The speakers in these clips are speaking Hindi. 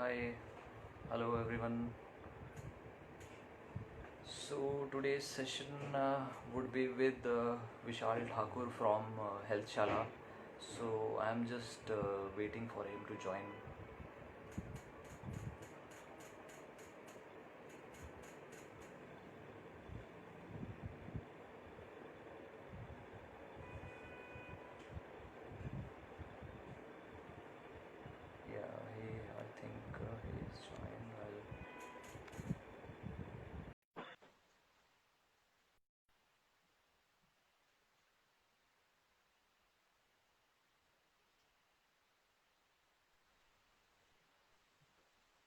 Hi, hello everyone. So today's session would be with Vishal Thakur from Health Shala. So I'm just waiting for him to join. Yeah, I think he's joined.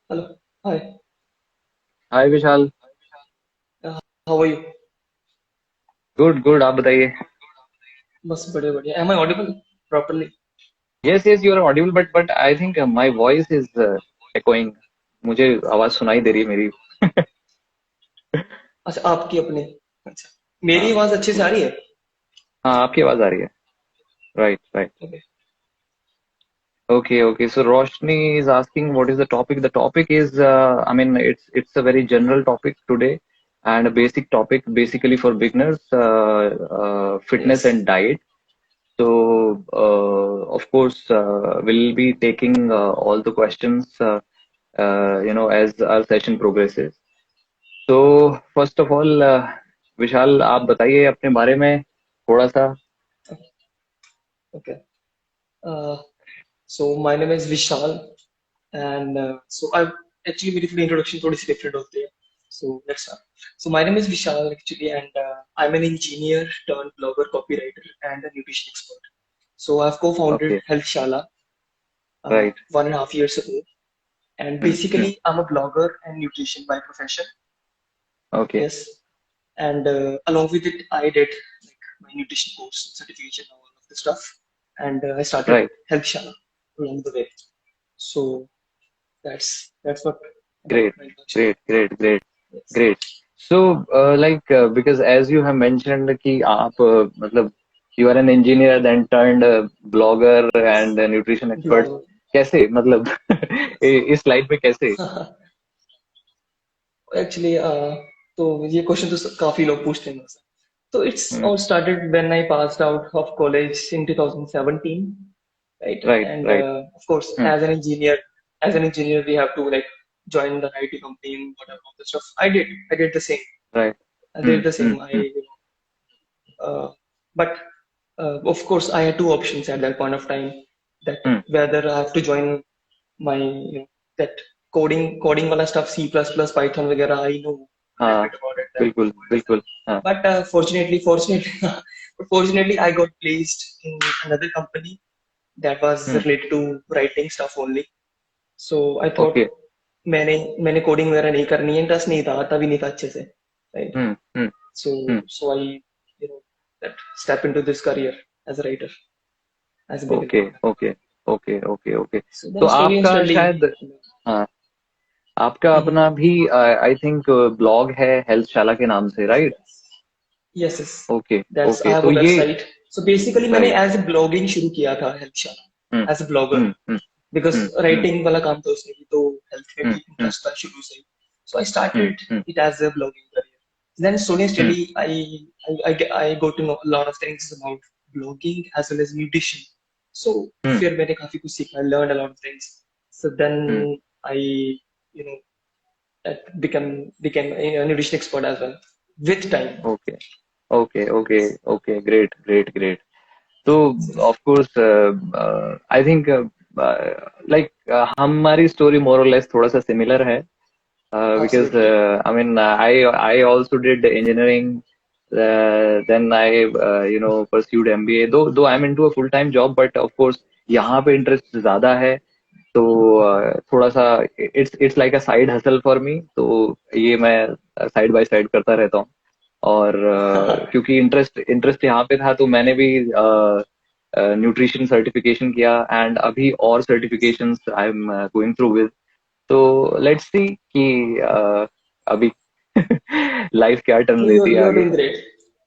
Hello. Hi. Hi Vishal. How are you? Good good, आप बताइए। बस बढ़िया बढ़िया. Am I audible properly? Yes yes, you are audible, but I think my voice is echoing। मुझे आवाज सुनाई दे रही है मेरी। अच्छा आपकी अपनी. अच्छा. मेरी हाँ आवाज अच्छे से आ रही है? हाँ, आपकी आवाज आ रही है। Right right. Okay. Okay, okay. So Roshni is asking what is the topic. The topic is, I mean, it's a very general topic today, and a basic topic basically for beginners, fitness Yes. and diet. So, of course, we'll be taking all the questions, as our session progresses. तो फर्स्ट ऑफ ऑल विशाल, आप बताइए अपने बारे में थोड़ा सा। Okay. Uh, so my name is Vishal, and so I actually मेरी थोड़ी introduction थोड़ी सी different होती है. So let's start. So my name is Vishal actually, and I'm an engineer turned blogger, copywriter, and a nutrition expert. So I've co-founded okay. Health Shala right. 1.5 years ago, and basically I'm a blogger and nutrition by profession. Okay. Yes. And along with it, I did like my nutrition course, certification, all of the stuff. And I started right. Health Shala along the way. So that's what about great my introduction. Great great great Yes. Great. So like because as you have mentioned कि आप मतलब you are an engineer then turned blogger and nutrition expert. Blogger. कैसे मतलब इस लाइफ में कैसे? Actually, तो ये क्वेश्चन तो काफी लोग पूछते हैं मुझसे. So it's all started when I passed out of college in 2017, right? Right And right. of course, as an engineer, we have to like join the IT company and whatever all the stuff. I did the same. Right. I did the same. But of course, I had two options at that point of time, that whether I have to join my that coding wala stuff, C++, Python वगैरह. I know a little हाँ bit about it then. बिल्कुल बिल्कुल हाँ। But fortunately, I got placed in another company that was related to writing stuff only. So I thought okay. मैंने कोडिंग वगैरह नहीं करनी है, इंटरेस्ट नहीं था, आता भी नहीं था अच्छे से, right? Hmm. So I that step into this career as a writer, as a beginner. Okay okay okay okay okay. So तो then slowly and आपका steadily. शायद, हाँ, आपका Mhm. अपना भी आई थिंक ब्लॉग है हेल्थ शाला के नाम से, right? Yes, yes. Okay That's I okay, have तो a ये website. So basically मैंने राइट। as a blogging शुरू किया था हेल्थ हम्म शाला as a blogger, hmm hmm because hmm writing वाला काम था उसमें भी, तो हेल्थ में हम्म भी हम्म इंटरेस्ट था शुरू से ही. So I started hmm it as a blogging career. Then slowly and hmm steadily I got to know a lot of things about blogging as well as nutrition. So हम्म फिर मैंने काफी कुछ सीखा, I learned a lot of things. So then hmm. I you know became a nutrition expert as well with time. Okay okay okay okay, great great great. तो of course I think like हमारी स्टोरी मोर और लेस थोड़ा सा सिमिलर है, because Absolutely. I mean I also did engineering, then I pursued MBA, though I'm into a full time job, but of course यहाँ पे इंटरेस्ट ज्यादा है। तो थोड़ा सा it's like a side hustle for me, तो ये मैं साइड बाय साइड करता रहता हूँ। और क्योंकि इंटरेस्ट इंटरेस्ट यहाँ पे था, तो मैंने भी न्यूट्रिशन सर्टिफिकेशन किया, एंड अभी और certifications I am going through with. तो लेट्स सी कि अभी लाइफ क्या टर्न So लेती है you're आगे। doing great.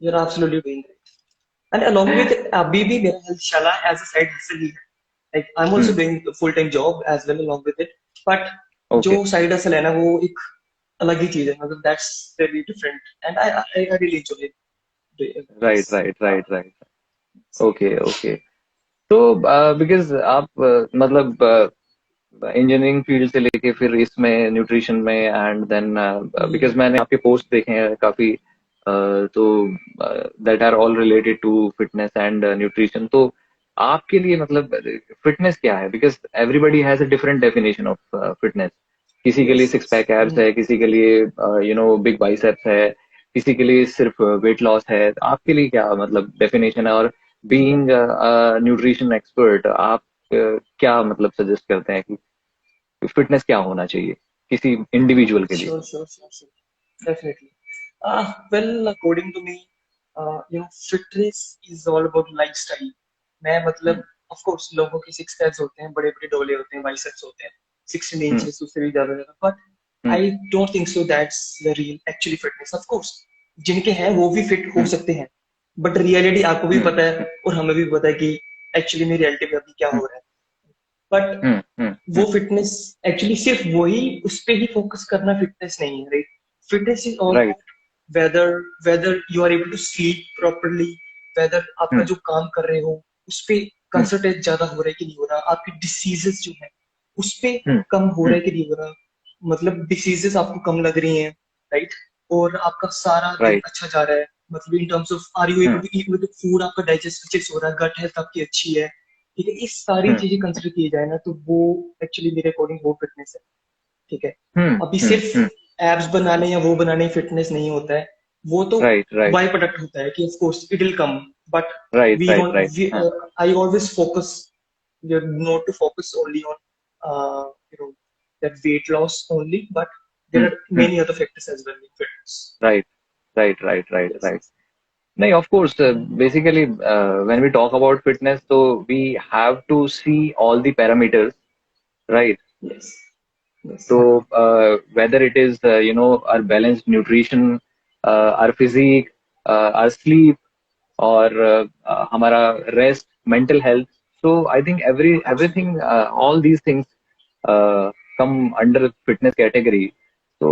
You're absolutely doing great. And along with अभी भी मेरा health shala as a side hustle ही है. Like I'm also hmm doing a full time job as well along with it. But okay, जो साइड हसल है ना वो एक अलग ही चीज है, मतलब that's very different and I really enjoy right this. Right right right, okay okay. तो बिकॉज आप मतलब इंजीनियरिंग फील्ड से लेके फिर इसमें न्यूट्रिशन में एंड देन बिकॉज मैंने आपके पोस्ट देखे हैं काफी तो that are all related to fitness and nutrition. तो आपके लिए मतलब फिटनेस क्या है? Because everybody has a different definition of fitness. किसी के लिए yes six yes. Pack abs है, किसी के लिए बिग बाइसेप्स है, किसी के लिए सिर्फ वेट लॉस है। तो आपके लिए क्या मतलब डेफिनेशन है? और बीइंग न्यूट्रिशन एक्सपर्ट आप क्या मतलब सजेस्ट करते हैं कि फिटनेस क्या होना चाहिए किसी इंडिविजुअल के लिए? Sure, sure, sure, sure. Definitely. Well, according to me, fitness is all about lifestyle. मैं मतलब, हम्म of course, लोगों के सिक्स पैक्स होते हैं, बड़े बड़े डोले होते हैं, बाइसेप्स होते हैं, 16 हम्म इंचेस उससे भी ज्यादा ज्यादा, but hmm I don't think so that's the real actually fitness. Of course, जिनके हैं वो भी फिट हो हम्म सकते हैं, बट रियलिटी आपको भी हम्म पता है और हमें भी पता है कि एक्चुअली में रियलिटी में अभी क्या हम्म हो रहा है। बट वो हम्म, फिटनेस एक्चुअली सिर्फ वही उस पे ही फोकस करना फिटनेस नहीं है, right? Fitness is all right. About whether whether you are able to sleep properly, whether आपका हम्म जो काम कर रहे हो उस पे हम्म कंसंट्रेट ज्यादा हो रहा है कि नहीं हो रहा, आपकी डिसीजेस जो है उस पे हम्म कम हो रहा हम्म, है कि नहीं हो रहा, मतलब डिसीजेस आपको कम लग रही हैं, राइट? और आपका सारा दिन राइट। अच्छा जा रहा है, मतलब in terms of are you able hmm to eat, मतलब फूड आपका डाइजेस्ट अच्छे से हो रहा है, गट हेल्थ आपकी अच्छी है, ठीक है? इस सारी हम्म चीजें कंसिडर की जाए ना तो वो एक्चुअली मेरे अकॉर्डिंग वो फिटनेस है, ठीक है? अभी सिर्फ हम्म, एब्स बनाने या वो बनाने फिटनेस नहीं होता है, वो तो राइट राइट बाय प्रोडक्ट होता है कि of course it will come, but right we right don't right. हाँ, I always focus not to focus only on you know that weight loss only, but there hmm are many other factors as well in fitness. Right right right right Yes, right. yes. नहीं, of course basically when we talk about fitness तो we have to see all the parameters, right? Yes, yes. तो whether it is our balanced nutrition, our physique, our sleep, और हमारा rest, mental health. So I think Absolutely. Everything all these things come under fitness category. तो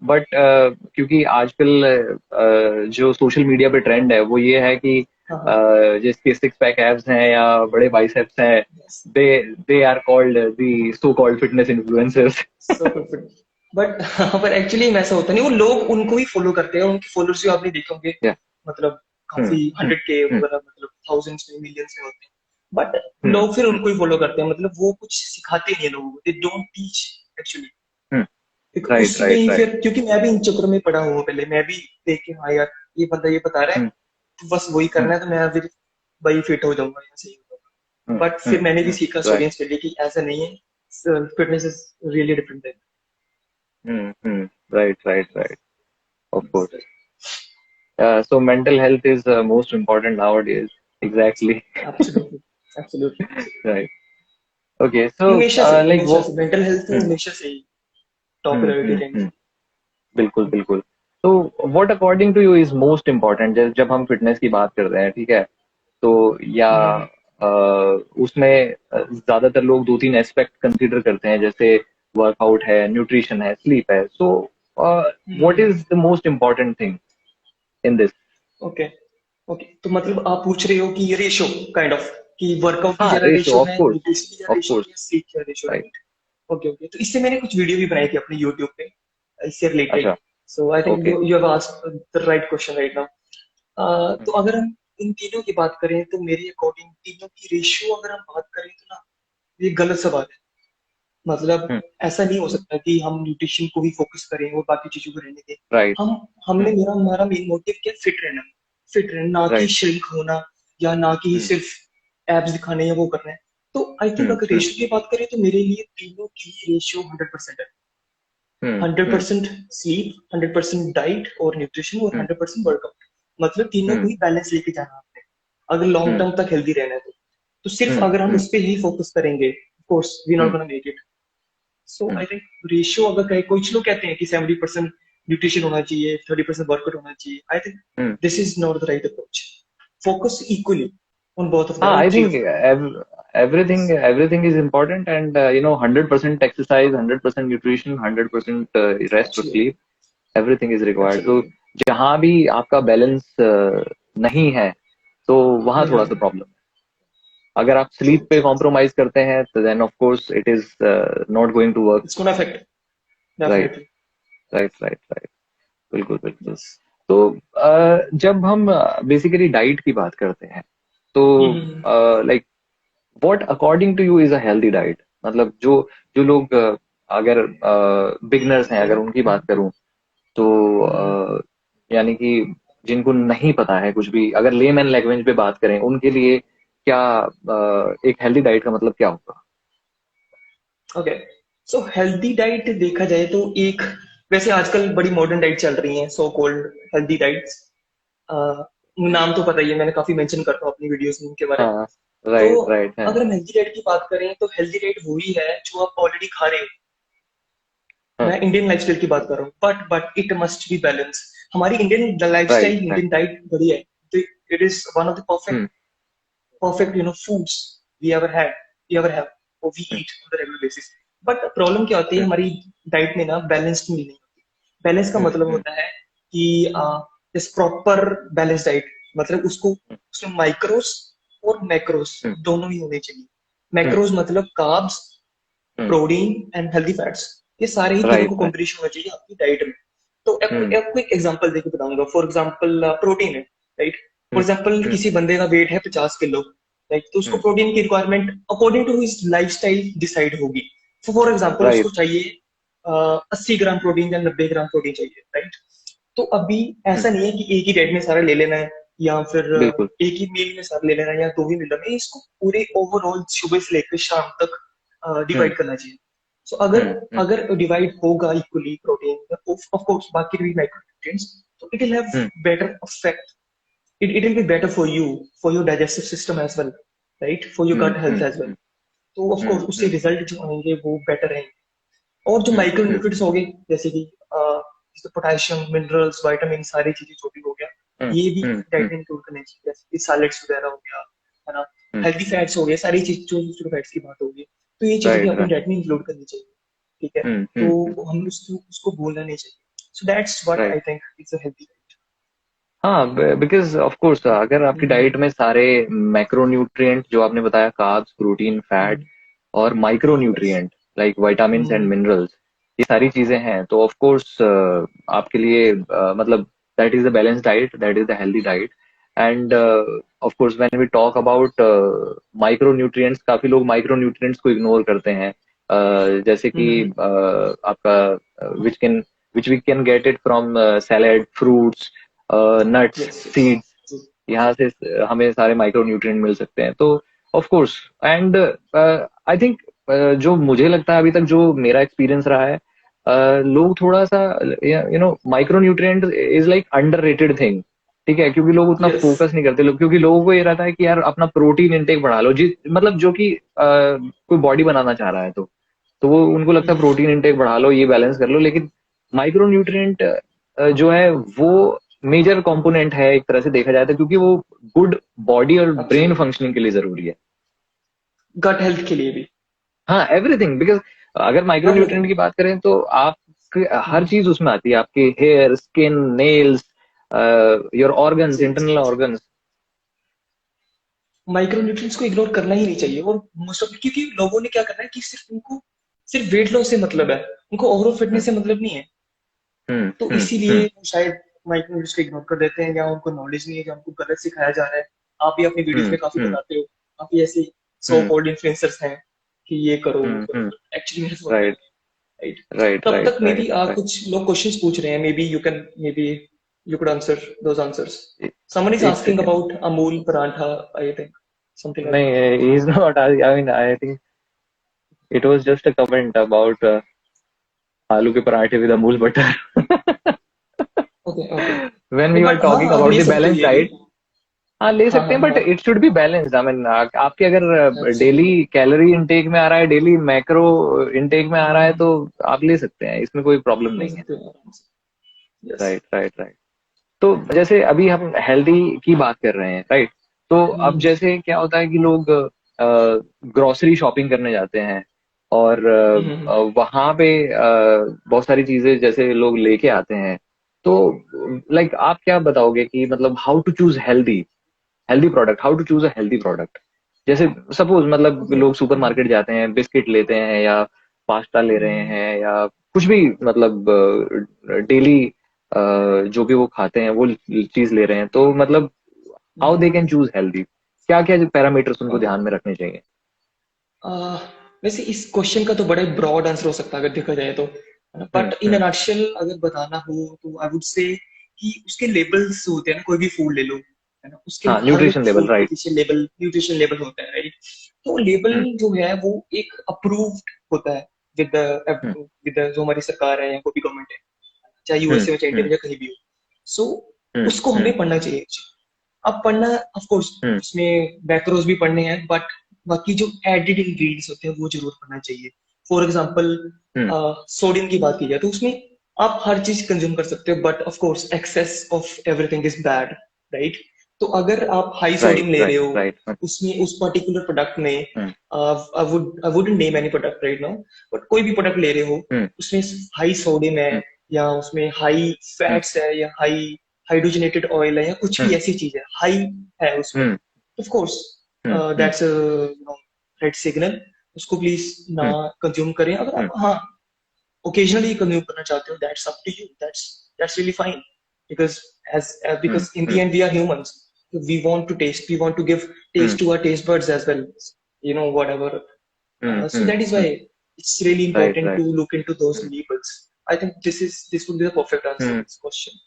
बट क्योंकि आजकल जो सोशल मीडिया पे ट्रेंड है वो ये है कि हाँ, जिसके सिक्स पैक एब्स हैं या बड़े बाइसेप्स हैं, yes. They they are called the so called fitness influencers. So good. But पर एक्चुअली ऐसा होता नहीं, वो लोग उनको ही फॉलो करते हैं, उनके फॉलोअर्स भी आपने देखे होंगे, या मतलब हम्म काफी हम्म 100K हम्म वगैरह, मतलब थाउजेंड्स में मिलियंस में होते हैं, बट हम्म लोग फिर उनको ही फॉलो करते हैं, मतलब वो कुछ सिखाते नहीं है लोगों को, दे डोंट टीच एक्चुअली। हम्म, एक राइट उसी में राइट ही राइट। फिर, क्योंकि मैं भी इन चक्करों में पड़ा हुआ, पहले मैं भी देख के हाँ यार ये बंदा ये बता रहा है हम्म तो बस वही हम्म करना है, तो मैं फिर वही फिट हो जाऊंगा या सही हो हम्म जाऊंगा, बट फिर मैंने भी सीखा राइट। एक्सपीरियंस के लिए कि ऐसा नहीं है, fitness is really different. Right right right, of course. So mental health is most important nowadays. Exactly. Absolutely, absolutely. Right. Okay. So like हमेशा वो से मेंटल हेल्थ तो हम्म हमेशा से ही टॉप प्रायोरिटी रहेंगे। हम्म, बिल्कुल बिल्कुल। तो what according to you is most important जब हम फिटनेस की बात करते हैं, ठीक है? तो या उसमें ज्यादातर लोग दो तीन एस्पेक्ट कंसीडर करते हैं, जैसे वर्कआउट है, न्यूट्रिशन है, स्लीप है। So what is the most important thing in this? Okay, okay, तो मतलब आप पूछ रहे हो कि ये रेशो काइंड ऑफ, कि वर्कआउट की हाँ, ज्यादा रेशो रेशो ऑफ है, कोर्स, न्यूट्रिशन की ज्यादा ऑफ रेशो कोर्स। है, स्लीप की ज्यादा ratio, right. Right? Okay, okay, तो इससे मैंने कुछ वीडियो भी बनाई थी अपने यूट्यूब पे इससे रिलेटेड, अच्छा। So I think okay. You you have asked the right question right now. तो अगर हम इन तीनों की बात करें तो मेरे अकॉर्डिंग तीनों की रेशियो अगर हम बात करें तो ना ये गलत सवाल है, मतलब ऐसा नहीं हो सकता कि हम न्यूट्रिशन को ही फोकस करें और बाकी चीजों को रहने दें। राइट। हम हमने मेरा हमारा मेन मोटिव क्या, फिट रहना, फिट रहना, ना कि राइट। श्रिंक होना या ना कि सिर्फ एब्स दिखाने या वो करना है। तो आई थिंक अगर रेशियो की बात करें तो मेरे लिए तीनों की रेशियो 100% है। 100% स्लीप, 100% डाइट और न्यूट्रिशन और 100% वर्कआउट, मतलब तीनों को ही बैलेंस लेके जाना है आपने अगर लॉन्ग टर्म तक हेल्दी रहना है तो सिर्फ अगर हम उस पर ही फोकस करेंगे, of course we not gonna make it. So I think ratio अगर कहीं कुछ लोग कहते हैं कि 70% न्यूट्रिशन होना चाहिए, 30% वर्कआउट होना चाहिए, I think this is not the right approach. Focus equally on both of हाँ, the I three think of everything is important, and 100% exercise, 100% nutrition, 100% rest or Actually, sleep, everything is required. तो absolutely. जहाँ भी आपका बैलेंस नहीं है तो वहाँ थोड़ा सा Mm-hmm. प्रॉब्लम है. अगर आप स्लीप True, पे true. कॉम्प्रोमाइज करते हैं तो then of course it is not going to work. It's gonna affect, right, definitely. Right, right, right. बिल्कुल, बिल्कुल. Yes. तो जब हम बेसिकली डाइट की बात करते हैं तो Mm-hmm. Like what according to you is a healthy diet. मतलब जो जो लोग अगर बिगनर्स हैं, अगर उनकी बात करूं तो Mm-hmm. यानी कि जिनको नहीं पता है कुछ भी, अगर लेमैन लैंग्वेज पे बात करें उनके लिए क्या एक हेल्दी डाइट का मतलब क्या होगा. ओके, सो हेल्दी डाइट देखा जाए तो एक, वैसे आजकल बड़ी मॉडर्न डाइट चल रही हैं, सो कॉल्ड हेल्दी डाइट्स. नाम तो पता ही है, मैंने काफी मेंशन करता हूँ अपनी वीडियोस में उनके बारे में. हाँ, तो राइट, राइट है. अगर हम हेल्दी डाइट की बात करें तो हेल्दी डाइट वही है जो आप ऑलरेडी खा रहे हो. हाँ, मैं इंडियन लाइफस्टाइल की बात कर रहा हूँ, but it must be balance. हमारी Indian right, lifestyle, right. Indian diet बढ़िया है. It is one of the hmm, perfect foods we ever have or we hmm, eat on the regular basis. But problem क्या होती है, हम्म, हमारी डाइट में ना बैलेंस्ड मील नहीं होती. बैलेंस का हम्म, मतलब हम्म, होता है कि इस प्रॉपर बैलेंस डाइट, मतलब उसको, उसमें माइक्रोस और मैक्रोस हम्म, दोनों ही होने चाहिए. हम्म, मैक्रोस मतलब carbs, hmm, protein and healthy fats. ये सारे ही तीनों राइट, को राइट. कॉम्बिनेशन होना चाहिए आपकी डाइट में. तो हम्म, आपको एक एग्जांपल देके बताऊंगा. फॉर एग्जांपल प्रोटीन है, राइट. फॉर हम्म, एग्जांपल हम्म, किसी बंदे का वेट है 50 किलो, राइट, तो उसको हम्म, प्रोटीन की requirement according to his lifestyle decide होगी. तो फॉर एग्जांपल राइट. उसको चाहिए 80 ग्राम प्रोटीन या 90 ग्राम प्रोटीन चाहिए, राइट. तो अभी हम्म, ऐसा नहीं है कि एक ही डाइट में सारा ले लेना है, या फिर बिल्कुल. एक ही मील में सारा ले लेना है, या दो ही मील में. इसको पूरे ओवरऑल सुबह से लेकर शाम तक हम्म, डिवाइड करना चाहिए. सो अगर हम्म, अगर डिवाइड होगा इक्वली प्रोटीन, ऑफ कोर्स बाकी भी माइक्रोन्यूट्रिएंट्स, तो it will have hmm, better effect. it will be better for your digestive system as well, right, for your hmm, gut health hmm, as well. हम्म, तो ऑफ कोर्स उससे हम्म, रिजल्ट जो आएंगे वो बेटर रहेंगे. और जो हम्म, माइक्रो हम्म, न्यूट्रिएंट्स हो गए, जैसे कि पोटेशियम, मिनरल्स, विटामिन, सारी चीजें जो भी हो गया, हम्म, ये भी हम्म, डाइट में इंक्लूड करनी चाहिए. जैसे कि सैलेड्स वगैरह हो गया, है ना. हम्म, हेल्दी फैट्स हो गए, सारी चीज जो फैट्स की बात होगी, तो ये चीजें भी राइट, अपनी राइट. डाइट में इंक्लूड करनी चाहिए. ठीक है, हम्म, हम्म, तो हम उसको उसको भूलना नहीं चाहिए. So that's what right. I think it's a healthy हाँ, बिकॉज ऑफ कोर्स अगर आपकी डाइट डाइट. में सारे मैक्रोन्यूट्रिएंट जो आपने बताया, कार्ब्स, प्रोटीन, फैट और yes. Micronutrient like vitamins and minerals, ये सारी चीजें हैं तो ऑफ कोर्स आपके लिए मतलब that is the balance diet, that is the healthy diet. And of course when we talk about micronutrients, काफी लोग माइक्रोन्यूट्रिएंट्स को इग्नोर करते हैं. जैसे कि आपका which we can get it from salad, fruits, nuts, yes, yes. Seeds, यहाँ से हमें सारे माइक्रो न्यूट्रिएंट मिल सकते हैं. तो of course and I think जो मुझे लगता है अभी तक जो मेरा एक्सपीरियंस रहा है, लोग थोड़ा सा micro nutrient is like underrated thing. ठीक है, क्योंकि लोग उतना यस. फोकस नहीं करते लोग, क्योंकि लोगों को ये रहता है कि यार अपना प्रोटीन इंटेक बढ़ा लो जी, मतलब जो कि कोई बॉडी बनाना चाह रहा है तो वो उनको लगता है प्रोटीन इंटेक बढ़ा लो, ये बैलेंस कर लो. लेकिन माइक्रो न्यूट्रिएंट जो है वो मेजर कंपोनेंट है एक तरह से देखा जाए तो, क्योंकि वो गुड बॉडी और ब्रेन एब्सोल्युटली. फंक्शनिंग के लिए जरूरी है. गट हेल्थ के लिए भी. हाँ, एवरीथिंग. बिकॉज अगर माइक्रो न्यूट्रिएंट एवरीथिंग. की बात करें तो आप हर चीज उसमें आती है, आपके hair, skin, nails, your organs, सही इंटरनल सही. ऑर्गन्स. माइक्रो न्यूट्रिएंट्स को इग्नोर करना ही नहीं चाहिए. और मोस्ट ऑफ, क्योंकि लोगों ने क्या करना है कि सिर्फ उनको सिर्फ वेट लॉस से मतलब है, उनको ओवरऑल फिटनेस हम्म, से मतलब नहीं है. हम्म, तो हम्म, इसीलिए वो शायद माइक्रो न्यूट्रिएंट्स को इग्नोर कर देते हैं, या उनको नॉलेज नहीं है, या उनको गलत सिखाया जा रहा है. आप भी अपनी वीडियोस हम्म, में काफी हम्म, बताते हो, काफी ऐसे सो हम्म, कॉल्ड इन्फ्लुएंसर्स हैं कि ये करो वो करो, हम्म. एक्चुअली मेरे को होता नहीं राइट, है, राइट. राइट, तब राइट, तक मे राइट, बी राइट. कुछ लोग क्वेश्चंस पूछ रहे हैं, may be you could answer those answers. Someone is एक asking second. about Amul Parantha, I think. Something like that. नहीं, he is not. I mean, I think it was just a comment about आलू के पराठे विद Amul butter. Okay, okay. When we नहीं, आर बट हाँ, टॉकिंग आप अबाउट ले द सकते हो बैलेंस ये भी. डाइट. हाँ, ले हाँ, सकते हाँ, हैं बट हाँ. It should be balanced. I mean आपके अगर डेली एब्सोल्युटली. कैलोरी इनटेक में आ रहा है, डेली मैक्रो इनटेक में आ रहा है, तो हम्म. आप ले सकते हैं, इसमें कोई प्रॉब्लम ले नहीं है. सकते हो आराम से. यस. Right, right, right. तो जैसे अभी हम हेल्दी की बात कर रहे हैं, राइट. तो अब हम्म. जैसे क्या होता है कि लोग ग्रोसरी शॉपिंग करने जाते हैं और हम्म, वहां पे बहुत सारी चीजें जैसे लोग लेके आते हैं, तो लाइक आप क्या बताओगे कि मतलब how to choose healthy healthy product, how to choose a healthy product? जैसे सपोज मतलब ओके। लोग सुपरमार्केट जाते हैं, बिस्किट लेते हैं या पास्ता ले रहे हैं या कुछ भी, मतलब डेली जो भी वो खाते हैं वो चीज ले रहे हैं, तो मतलब how they can choose healthy? क्या क्या पैरामीटर्स उनको ध्यान में रखने चाहिए? वैसे इस क्वेश्चन का तो बड़ा ब्रॉड आंसर हो सकता है अगर देखा जाए तो, है ना, but in a hmm. Nutshell अगर बताना हो तो आई वुड से कि उसके लेबल्स होते हैं ना, कोई भी फूड ले लो, है ना, उसके हाँ, हर न्यूट्रिशन लेवल, फूड के राइट। पीछे लेबल, न्यूट्रिशन लेबल होता है, राइट। तो लेबल हम्म। जो है वो एक अप्रूव्ड होता है विद हम्म। विद जो हमारी सरकार है या कोई भी गवर्नमेंट है, चाहे यूएसए हम्म। हो चाहे इंडिया हम्म। में या कहीं भी हो। सो हम्म। उसको हम्म। हमें पढ़ना चाहिए। अब पढ़ना ऑफ कोर्स हम्म। उसमें मैक्रोज भी पढ़ने हैं, बट बाकी जो एडिड इंग्रेडिएंट्स होते हैं वो जरूर पढ़ना चाहिए। For example hmm. सोडियम की बात की जाए तो उसमें आप हर चीज कंज्यूम कर सकते हो, but of course excess of everything is bad, right. तो अगर आप हाई सोडियम राइट, ले रहे राइट, हो राइट। उसमें उस पर्टिकुलर प्रोडक्ट में, hmm. I wouldn't name any product right now, but कोई भी प्रोडक्ट ले रहे हो हम्म। उसमें हाई सोडियम है हम्म। या उसमें हाई हम्म। फैट्स है या हाई हाइड्रोजनेटेड ऑयल है या कुछ भी हम्म। ऐसी चीज है हाई है उसमें, hmm. Of course hmm. Hmm. That's red signal. उसको प्लीज ना हम्म। कंज्यूम करें। अगर आप हम्म। हाँ ओकेजनली कंज्यूम करना चाहते हो, that's up to you, that's really fine, because as hmm. because in the hmm. end we are humans, we want to taste, we want to give hmm. taste to our taste buds as well, you know, whatever. Hmm. So that is why hmm. it's really right, important right. to look into those labels. I think this would be the perfect answer hmm. to this question.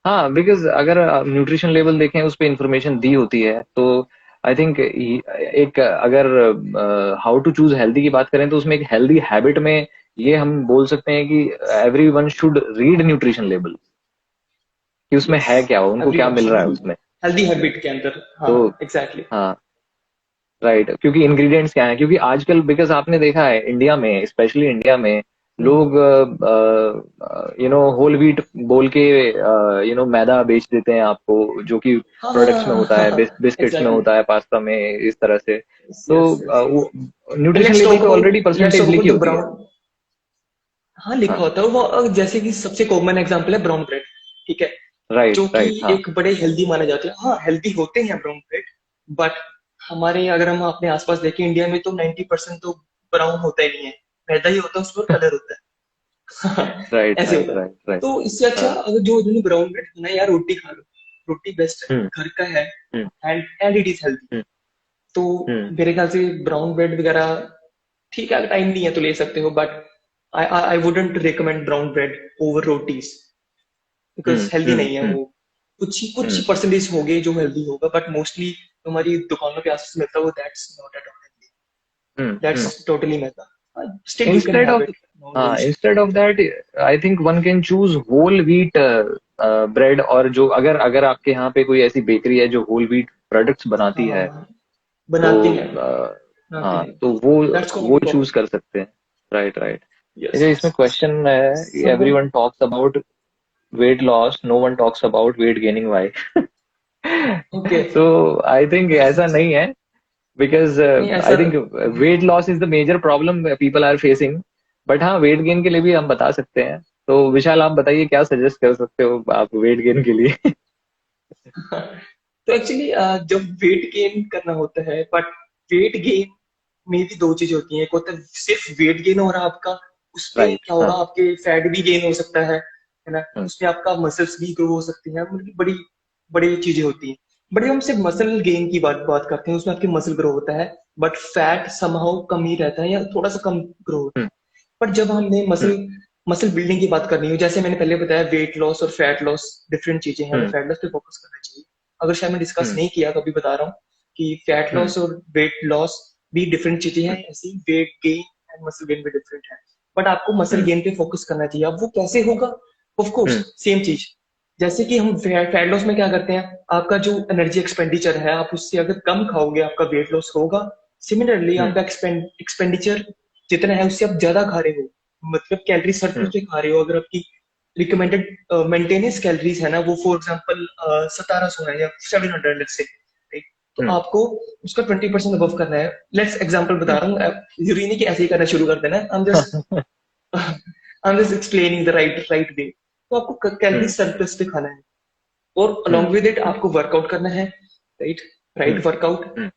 हाँ, बिकॉज अगर न्यूट्रिशन लेवल देखें उस पे इंफॉर्मेशन दी होती है, तो आई थिंक एक अगर हाउ टू चूज हेल्दी की बात करें तो उसमें एक हेल्दी हैबिट में ये हम बोल सकते हैं कि every one should read nutrition label, कि उसमें Yes, है क्या, उनको क्या everyone मिल should रहा है read उसमें। healthy habit के अंदर, हाँ तो exactly. हाँ, राइट, क्योंकि इंग्रेडिएंट्स क्या है, क्योंकि आजकल बिकॉज आपने देखा है इंडिया में, स्पेशली इंडिया में हम्म, लोग होल व्हीट बोल के मैदा बेच देते हैं आपको, जो कि हाँ हाँ प्रोडक्ट्स में हाँ होता हाँ है, हाँ, बिस्किट्स में exactly. होता है, पास्ता में, इस तरह से। Yes, तो yes, yes. वो And न्यूट्रिशन लेवल पे ऑलरेडी let's परसेंटेज talk लिखी about the होती है। brown. हाँ लिखा हाँ, होता है वो, जैसे कि सबसे कॉमन एग्जांपल है ब्राउन ब्रेड, ठीक है, राइट, जो कि राइट। हाँ। एक बड़े हेल्दी माने जाते हैं। हाँ हेल्दी होते हैं ब्राउन ब्रेड, बट हमारे अगर हम अपने आसपास देखें इंडिया में तो 90% तो ब्राउन होता ही नहीं है, मैदा ही होता है उसमें और कलर होता है। राइट, ऐसे राइट, होता है। Right, right. तो इससे अच्छा हाँ। अगर जो उन्होंने ब्राउन ब्रेड खाना है यार, रोटी खा लो, रोटी बेस्ट है, हम्म। घर का है, hmm. And it is healthy. Hmm. तो हम्म। मेरे ख्याल से ब्राउन ब्रेड वगैरह ठीक है, अगर टाइम नहीं है तो ले सकते हो, but I wouldn't recommend brown bread over rotis, because hmm. Healthy hmm. नहीं है हम्म। वो। कुछ ही हम्म। परसेंटेज होंगे जो हेल्दी होगा, बट मोस्टली हमारी दुकानों पे आसपास मिलता है वो, that's not at all healthy, hmm. That's totally maida. Still you can instead have of it, no no हाँ, issue. Instead of that I think one can choose whole wheat bread, और जो अगर अगर आपके यहाँ पे कोई ऐसी बेकरी है जो होल व्हीट प्रोडक्ट्स बनाती है, हाँ तो बनाती है, बनाती हाँ, है, तो वो दैट्स वो कॉमनली चूज पॉपुलर। कर सकते हैं। Right, right. यस अच्छा, यस। इसमें क्वेश्चन है, सब everyone talks about weight loss, no one talks about weight gaining, why? Okay. तो आई थिंक ऐसा नहीं है, बिकॉज नहीं ऐसा, I think weight loss is the major problem people are facing, but हाँ, वेट गेन के लिए भी हम बता सकते हैं। तो विशाल, आप बताइए क्या सजेस्ट कर सकते हो आप वेट गेन के लिए? तो एक्चुअली जब वेट गेन करना होता है, बट वेट गेन में भी दो चीजें होती हैं। एक होता है सिर्फ वेट गेन हो रहा है आपका, उसमें राइट। क्या होगा, हाँ। आपके फैट भी गेन हो सकता है ना, हम्म। उसमें आपका मसल्स भी ग्रो हो सकती हैं, मतलब बड़ी बड़ी चीजें होती हैं। बट जब हम सिर्फ मसल गेन की बात बात करते हैं उसमें आपकी मसल ग्रो होता है, बट फैट समहाउ कम ही रहता है या थोड़ा सा कम ग्रो होता है। हम्म। बट जब हमने हम्म। मसल मसल बिल्डिंग की बात करनी हो, जैसे मैंने पहले बताया वेट लॉस और फैट लॉस डिफरेंट चीजें हैं, हमें हम्म। फैट लॉस पे फोकस करना चाहिए। अगर शायद मैं डिस्कस हम्म। नहीं किया, कभी बता रहा हूँ कि फैट हम्म। लॉस और वेट लॉस भी डिफरेंट चीजें हैं, ऐसी weight gain and muscle gain भी डिफरेंट है। बट आपको मसल हम्म। गेन पे फोकस करना चाहिए। अब वो कैसे होगा, ऑफ कोर्स हम्म। सेम चीज, जैसे कि हम फैट लॉस में क्या करते हैं, आपका जो एनर्जी एक्सपेंडिचर है आप उससे अगर कम खाओगे आपका वेट लॉस होगा। सिमिलरली हम्म। आपका एक्सपेंडिचर जितना है उससे आप ज्यादा खा रहे हो, मतलब कैलोरी सरप्लस हम्म। पे खा रहे हो। अगर आपकी रिकमेंडेड मेंटेनेंस कैलोरीज है ना वो फॉर एग्जांपल 1700 है या 700 लेट्स से, तो हम्म आपको उसका 20% अबव करना है। लेट्स एग्जांपल बता हम्म रहा हूँ, जरूरी नहीं कि ऐसे ही करना शुरू कर देना है। I am just explaining the right way. तो आपको कैलोरी हम्म सरप्लस पे खाना है, और हम्म अलोंग विद इट आपको वर्कआउट करना है, राइट। हम्म राइट वर्कआउट, हम्म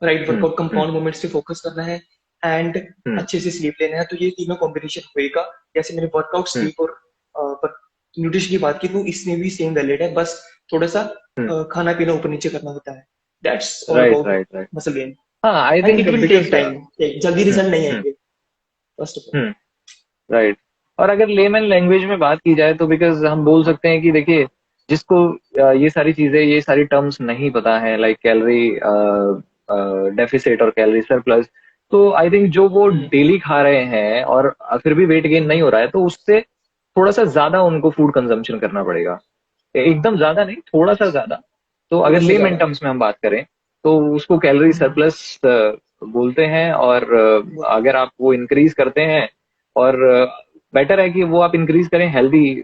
राइट हम्म वर्कआउट कंपाउंड मूवमेंट्स पे फोकस करना है, एंड हम्म अच्छे से स्लीप लेना है। तो ये तीनों कॉम्बिनेशन होएगा। जैसे मैंने वर्कआउट, हम्म स्लीप और न्यूट्रिशन की बात की, तो इसमें भी सेम वैलिड है, बस थोड़ा सा हम्म खाना पीना ऊपर नीचे करना होता है। That's all right about right right muscle gain. हाँ I and think it will take because time, जल्दी रिजल्ट नहीं आएंगे, first of all. Hmm right. और अगर लेमन लैंग्वेज में बात की जाए तो बिकॉज हम बोल सकते हैं कि देखिए जिसको ये सारी चीजें ये सारी टर्म्स नहीं पता है लाइक कैलोरी डेफिसिट और कैलोरी सरप्लस, तो आई थिंक जो वो हम्म, डेली खा रहे हैं और फिर भी वेट गेन नहीं हो रहा है तो उससे थोड़ा सा ज्यादा उनको फूड कंजम्पशन करना पड़ेगा। एकदम ज्यादा नहीं, थोड़ा सा ज्यादा। तो थोड़ा अगर सा लेमन ज्यादा। टर्म्स में हम बात करें तो उसको कैलोरी हम्म, सरप्लस बोलते हैं। और वो- अगर आप वो इंक्रीज करते हैं और बेटर है कि वो आप इंक्रीज करें हेल्दी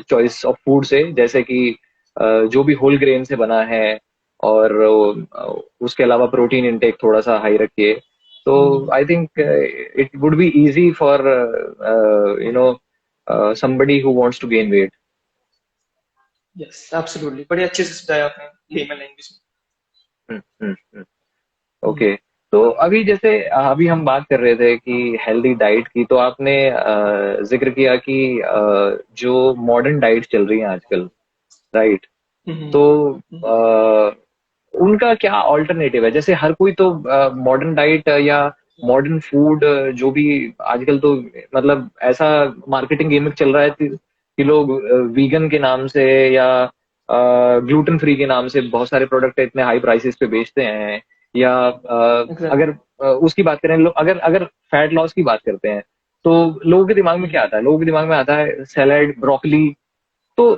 चॉइस ऑफ फूड से, जैसे कि जो भी होल ग्रेन से बना है और उसके अलावा प्रोटीन इंटेक थोड़ा सा हाई रखिए। तो hmm, I think it would be easy for you know somebody who wants to gain weight. Yes absolutely, बड़े अच्छे से समझाया आपने लेमन लैंग्वेज हम्म हम्म हम्म में। ओके। तो अभी जैसे अभी हम बात कर रहे थे कि हेल्दी डाइट की, तो आपने जिक्र किया कि जो मॉडर्न डाइट चल रही है आजकल, राइट। हम्म, तो अ, उनका क्या ऑल्टरनेटिव है? जैसे हर कोई तो मॉडर्न डाइट या मॉडर्न फूड जो भी आजकल तो मतलब ऐसा मार्केटिंग गिमिक चल रहा है कि लोग वीगन के नाम से या ग्लूटेन फ्री के नाम से बहुत सारे प्रोडक्ट इतने हाई प्राइसेस पे बेचते हैं। या अगर एग्जैक्टली। उसकी बात करें, अगर अगर फैट लॉस की बात करते हैं तो लोगों के दिमाग में क्या आता है? लोगों के दिमाग में आता है सैलेड, ब्रोकली। तो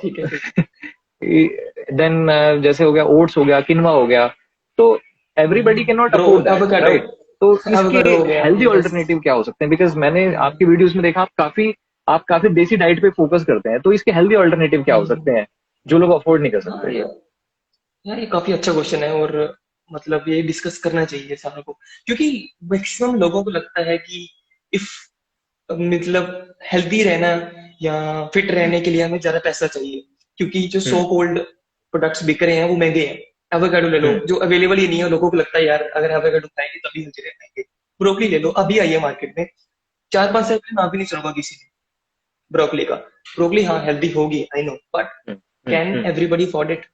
ठीक है, ठीक। देन जैसे हो गया ओट्स, हो गया किनवा, हो गया। तो everybody can not bro, afford that, avocado, right. तो इसके एवोकाडो हो गया, हेल्दी यस। ऑल्टरनेटिव क्या हो सकते हैं? बिकॉज मैंने आपके वीडियोस में देखा आप काफी देसी डाइट पे फोकस करते हैं, तो इसके हेल्दी ऑल्टरनेटिव क्या हो सकते हैं जो लोग अफोर्ड नहीं कर हाँ सकते? यार ये काफी अच्छा क्वेश्चन है, और मतलब ये डिस्कस करना चाहिए सारों को, क्योंकि मैक्सिमम लोगों को लगता है कि इफ मतलब हेल्दी रहना या फिट हम्म रहने के लिए हमें ज्यादा पैसा चाहिए, क्योंकि जो सो हम्म कोल्ड प्रोडक्ट्स बिक रहे हैं वो महंगे हैं। एवोकाडो ले लो, हम्म जो अवेलेबल ही नहीं है, लोगों को लगता है यार अगर एवोकाडो खाएंगे तभी हेल्दी रह पाएंगे। ब्रोकली ले लो, अभी आई है मार्केट में, 4-5 साल पहले नाम भी नहीं सुना किसी ने ब्रोकली का। ब्रोकली हाँ हेल्दी होगी, I know, but hmm can hmm everybody afford it?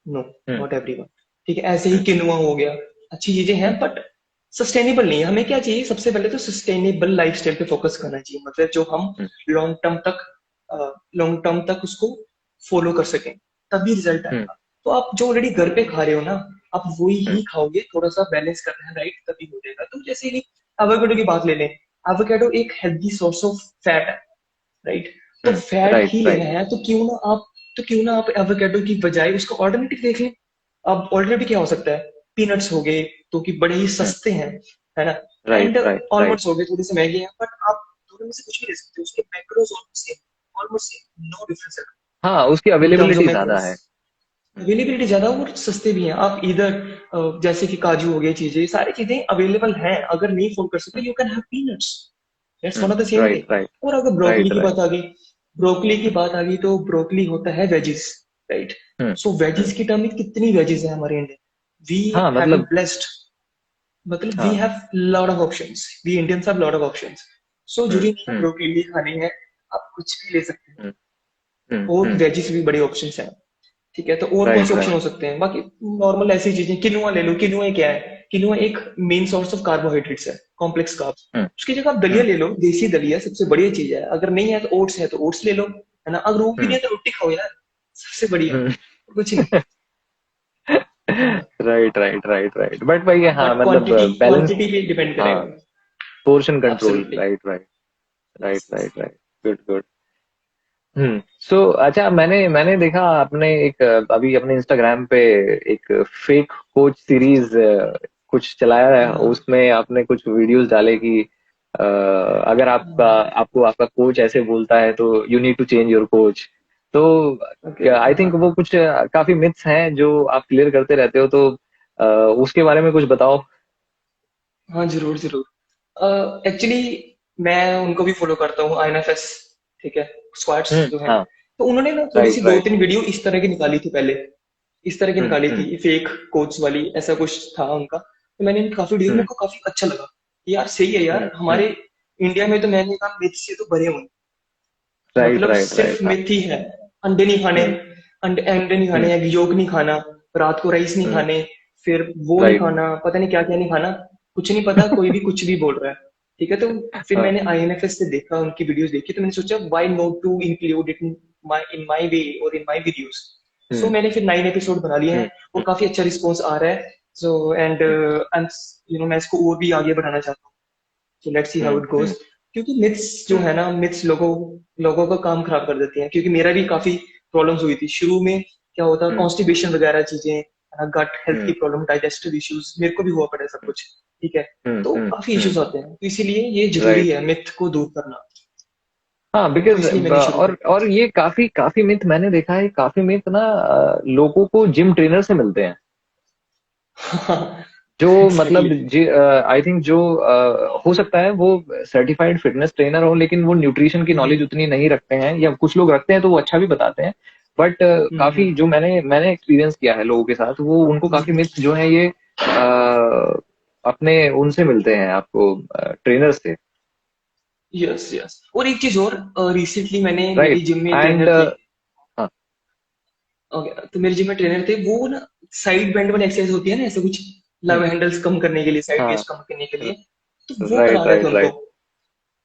No, hmm not everyone. ठीक है, ऐसे ही किनुआ हो गया, अच्छी चीजें हैं बट सस्टेनेबल नहीं है। हमें क्या चाहिए, सबसे पहले तो सस्टेनेबल लाइफस्टाइल पे फोकस करना चाहिए, मतलब जो हम हम्म लॉन्ग टर्म तक लॉन्ग टर्म तक उसको फॉलो कर सकें, तभी रिजल्ट हम्म आएगा। तो आप जो ऑलरेडी घर पे खा रहे हो ना, आप वही हम्म ही खाओगे, थोड़ा सा बैलेंस करना है, राइट, तभी हो जाएगा। तो जैसे कि एवोकाडो की बात ले लें, एवोकाडो एक हेल्दी सोर्स ऑफ फैट है, राइट। तो फैट राइट ही लेना राइट है तो क्यों ना आप एवोकाडो की बजाय उसका ऑल्टरनेटिव देख लें। अब ऑल्टरनेटिव क्या हो सकता है? पीनट्स हो गए, तो कि बड़े ही हम्म सस्ते हैं, है ना। Right and right right almonds हो गए, थोड़े से महंगे हैं, बट आप दोनों में से कुछ भी ले सकते हो, उसके macros almost same, no difference हाँ उसकी इन टर्म्स ऑफ अवेलेबिलिटी ज्यादा मैक्रोज। है। हम्म अवेलेबिलिटी ज्यादा और सस्ते भी हैं। आप इधर जैसे कि काजू हो गए, चीजें सारी चीजें अवेलेबल हैं, अगर नहीं फोन कर सकते, you can have peanuts, that's one of the same way. Right right और अगर ब्रोकली राइट की राइट बात आ गई, तो ब्रोकली होता है veggies, right. Hmm so veggies hmm की टर्म में कितनी वेजिस है हमारे इंडिया, वी हाँ हैव बीन मतलब ब्लेस्ड, मतलब वी हाँ have lot of options, we Indians have lot of options. So जरूरी नहीं है हम्म ब्रोकली ही खानी है, आप कुछ भी ले सकते हैं, हम्म और वेजिस भी बड़े ऑप्शंस हैं। ठीक है, तो और कौन राइट से ऑप्शन राइट हो सकते हैं बाकी? नॉर्मल ऐसी चीजें, किनुआ ले लो, किनुआ क्या है? किनुआ एक मेन सोर्स ऑफ कार्बोहाइड्रेट्स है, कॉम्प्लेक्स कार्ब्स। हम्म उसकी जगह आप दलिया हम्म ले लो, देसी दलिया सबसे बढ़िया चीज है। अगर नहीं है तो ओट्स है, तो ओट्स ले लो, है ना। अगर वो भी नहीं हम्म है तो रोटी खाओ यार, सबसे बढ़िया, हम्म कुछ नहीं, है ना। Right right right right but भाई हाँ बट मतलब क्वांटिटी बैलेंस। क्वांटिटी पे डिपेंड हाँ करेगा। Portion control, absolutely, right right right yes yes. Right right good good. So अच्छा मैंने मैंने देखा आपने एक अभी अपने इंस्टाग्राम पे एक फेक कोच सीरीज कुछ चलाया है, हाँ, उसमें आपने कुछ वीडियोस डाले कि अगर आपका हाँ, आपको आपका कोच ऐसे बोलता है तो you need to change your coach. तो ओके। आई थिंक वो कुछ काफी मिथ्स हैं जो आप क्लियर करते रहते हो, तो उसके बारे में कुछ बताओ। हाँ, जरूर जरूर। एक्चुअली मैं उनको भी फॉलो करता हूँ, आईएनएफएस, ठीक है, स्क्वाड्स जो है। हाँ। तो उन्होंने ना थोड़ी सी राइट दो राइट। तीन वीडियो इस तरह की निकाली थी पहले, इस तरह की निकाली हम्म। थी फेक कोच वाली, ऐसा कुछ था उनका। तो मैंने इनकी काफी वीडियो, मेरे हम्म। को काफी अच्छा लगा कि यार सही है यार, हम्म। हमारे इंडिया में तो मैंने कहा मिथ से तो भरे हुए हैं। राइट मतलब राइट सिर्फ राइट। हाँ। मिथ ही है। अंडे नहीं खाने, हम्म। अंडे नहीं खाने, हम्म। एग yolk नहीं खाना, रात को राइस नहीं हम्म। खाने, फिर वो नहीं राइट। खाना, पता नहीं क्या क्या नहीं खाना, कुछ नहीं पता, कोई भी कुछ भी बोल रहा है। ठीक है, तो फिर हाँ। मैंने आईएनएफएस से देखा, उनकी वीडियोस देखी, तो मैंने सोचा why not to include it in my way और इन माय वीडियोस। सो हम्म। मैंने फिर 9 एपिसोड बना लिए हम्म। हैं और काफी अच्छा रिस्पॉन्स आ रहा है। So and hmm. I am, मैं इसको और भी आगे बढ़ाना चाहता हूँ। So let's see how hmm. It goes. क्योंकि मिथ्स जो है ना, मिथ्स लोगों लोगों का काम खराब कर देती हैं। क्योंकि मेरा भी काफी प्रॉब्लम्स हुई थी शुरू में। क्या होता, हम्म। कॉन्स्टिपेशन वगैरह चीजें, गट हेल्थ की हम्म। प्रॉब्लम, डाइजेस्टिव इश्यूज, मेरे को भी हुआ पड़ा है सब कुछ। ठीक है, तो काफी हम्म। इश्यूज आते हैं, तो इसीलिए ये जरूरी राइट। है मिथ को दूर करना। हाँ, तो बिकॉज इसलिए मैंने शुरू किया। और ये काफी काफी मिथ मैंने देखा है, काफी मिथ ना लोगों को जिम ट्रेनर से मिलते हैं। जो मतलब एग्जैक्टली। आई थिंक जो हो सकता है वो सर्टिफाइड फिटनेस ट्रेनर हो, लेकिन वो न्यूट्रिशन की नॉलेज उतनी नहीं रखते हैं, या कुछ लोग रखते हैं तो वो अच्छा भी बताते हैं। बट काफी जो मैंने मैंने एक्सपीरियंस किया है लोगों के साथ, वो उनको काफी मिथ जो है ये अपने उनसे मिलते हैं आपको, ट्रेनर से। यस यस, और एक चीज और, रिसेंटली मैंने, मेरी राइट। जिम में एंड ट्रेनर थे। हाँ। ओके, तो मेरे जिम में ट्रेनर थे, वो ना साइड बेंड वाली एक्सरसाइज होती है ना, ऐसे कुछ लव हैंडल्स कम करने के लिए, साइड हाँ। वेस्ट कम करने के लिए, तो वो करा राइट रहे थे राइट उनको। राइट।